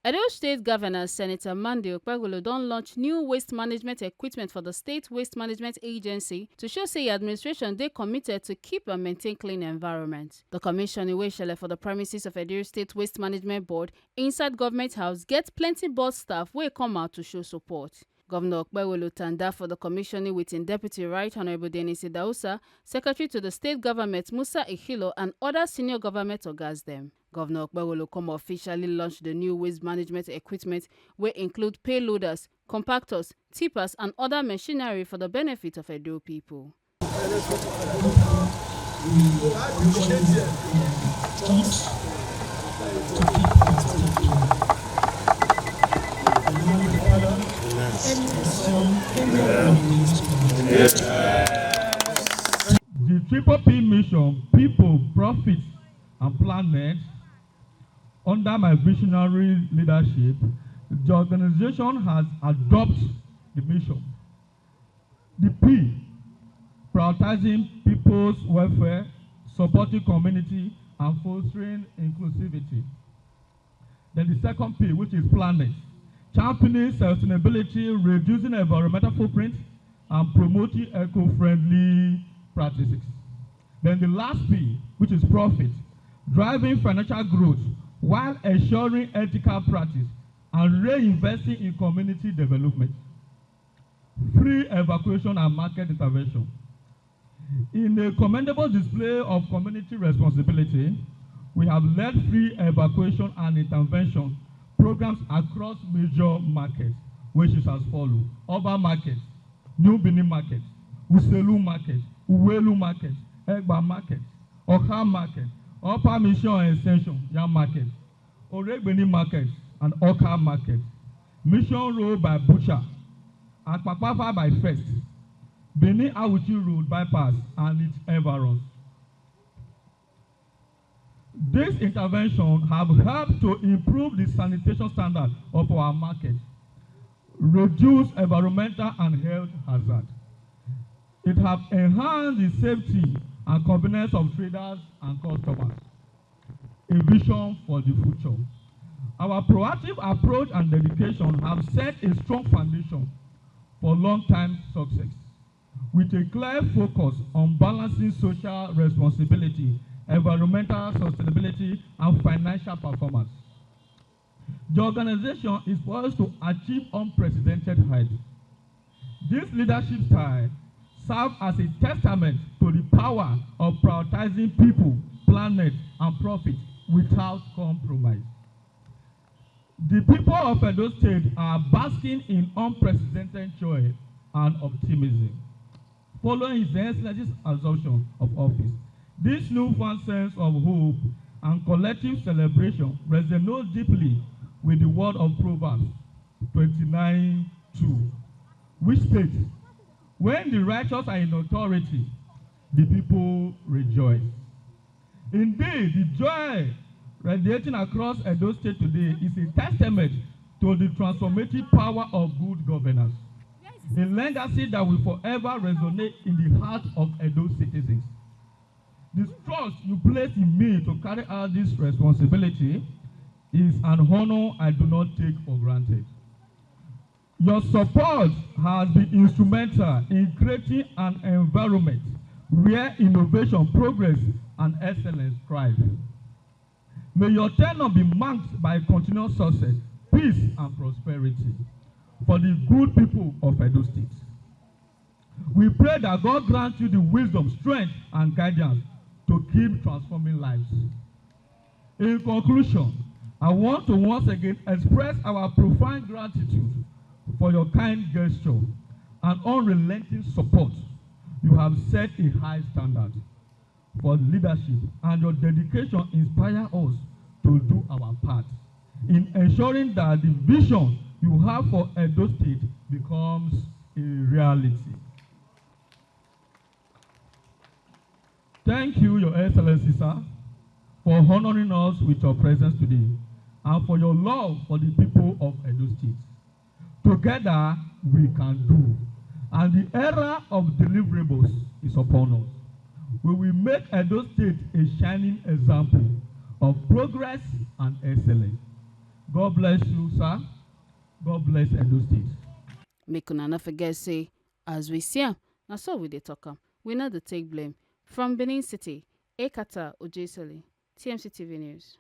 Edo State Governor Senator Monday Okpebholo don launch new waste management equipment for the State Waste Management Agency to show say administration dey committed to keep and maintain clean environment. The commission wey shele for the premises of Edo State Waste Management Board inside Government House get plenty board staff wey come out to show support. Governor Okpebholo tanda for the commissioning with im Deputy Right Honourable Dennis Idausa, Secretary to the State Government Musa Ikhilo and other senior government ogas dem. Governor Okpebholo come officially launch the new waste management equipment wey include payloaders, compactors, tippers and other machinery for the benefit of Edo people. The Triple P mission, People, Profit and Planet, under my visionary leadership, the organization has adopted the mission. The P, prioritizing people's welfare, supporting community and fostering inclusivity. Then the second P, which is Planet, championing sustainability, reducing environmental footprint, and promoting eco-friendly practices. Then the last P, which is Profit, driving financial growth while ensuring ethical practice and reinvesting in community development. Free evacuation and market intervention. In a commendable display of community responsibility, we have led free evacuation and intervention programs across major markets, which is as follows: Oba Market, New Benin Market, Uselu Market, Uwelu Market, Egba Market, Oka Market, Upper Mission Extension, Yam Market, Oregbeni Market, and Oka Market, Mission Road by Butcher, Akpakpafa by First, Benin Awuchi Road bypass and its environs. This intervention have helped to improve the sanitation standard of our market, reduce environmental and health hazard. It have enhanced the safety and convenience of traders and customers. A vision for the future. Our proactive approach and dedication have set a strong foundation for long-term success, with a clear focus on balancing social responsibility, environmental sustainability, and financial performance. The organization is poised to achieve unprecedented heights. This leadership style serves as a testament to the power of prioritizing people, planet, and profit without compromise. The people of Edo State are basking in unprecedented joy and optimism following His Excellency's assumption of office. This newfound sense of hope and collective celebration resonates deeply with the word of Proverbs 29:2, which states, "When the righteous are in authority, the people rejoice." Indeed, the joy radiating across Edo State today is a testament to the transformative power of good governance, a legacy that will forever resonate in the heart of Edo citizens. The trust you place in me to carry out this responsibility is an honor I do not take for granted. Your support has been instrumental in creating an environment where innovation, progress, and excellence thrive. May your tenure be marked by continuous success, peace, and prosperity for the good people of Edo State. We pray that God grants you the wisdom, strength, and guidance to keep transforming lives. In conclusion, I want to once again express our profound gratitude for your kind gesture and unrelenting support. You have set a high standard for leadership, and your dedication inspires us to do our part in ensuring that the vision you have for Edo State becomes a reality. Thank you, Your Excellency, sir, for honoring us with your presence today and for your love for the people of Edo State. Together, we can do. And the era of deliverables is upon us. We will make Edo State a shining example of progress and excellence. God bless you, sir. God bless Edo State. Make una no forget say, as we see am, na so we dey talk am. We no dey take blame. From Benin City, Ekata Ojesele, TMC TV News.